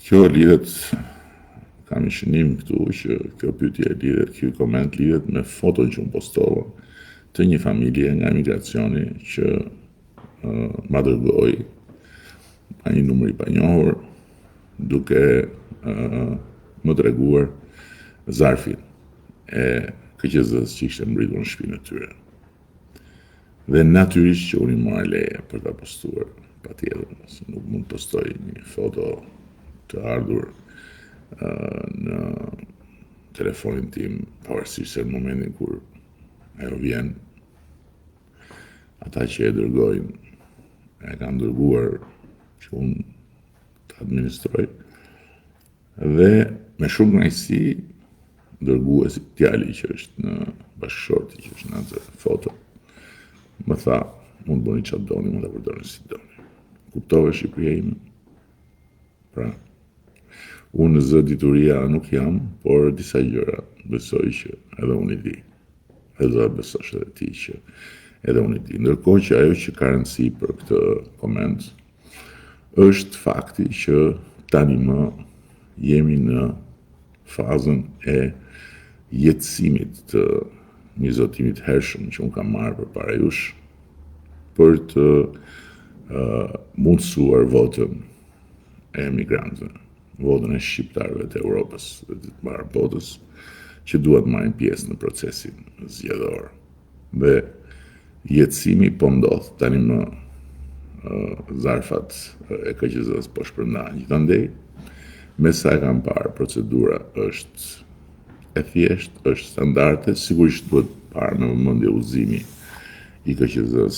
Kjo lidhet, kam një shënim këtu që kjo pyetje lidhet, ky koment lidhet me foton që unë postova të një familje nga emigracioni që ma dërgoi pa një numër i panjohur duke më treguar zarfin e KQZ-s që ishte mbritur në shtëpinë e tyre. Dhe natyrisht që unë i mora leje për ta postuar, patjetër, nuk mund të postoj një foto të ardhur në telefonin tim, pavarësisht se në momentin kur ajo vjen, ata që e dërgojnë, e kanë dërguar që unë të administroj, dhe me shumë kënaqësi dërguesi djali që është në bashkëshorti, që është në atë foto, më tha, mund të bëni çfarë doni, mund ta përdorni si doni. Kuptove Shqipëria ime? Pra, unë zë dituria nuk jam, por disa gjëra besoj që edhe unë i di. Edhe do besosh edhe ti që edhe unë i di. Ndërkohë që ajo që ka rëndësi për këtë koment është fakti që tani më jemi në fazën e jetësimit të një zotimit hershëm që unë kam marrë përpara jush për të mundësuar votën e emigrantëve, votën e shqiptarëve të Europës dhe të parë botës që duhet marrin pjesë në procesin zgjedhor. Dhe jetësimi po ndodh tani më zarfat e KQZ-s po shpërndahen. Gjithandej, me sa e kam parë, procedura është e thjeshtë, është standarde, sigurisht duhet parë me vëmendje udhëzimi i KQZ-s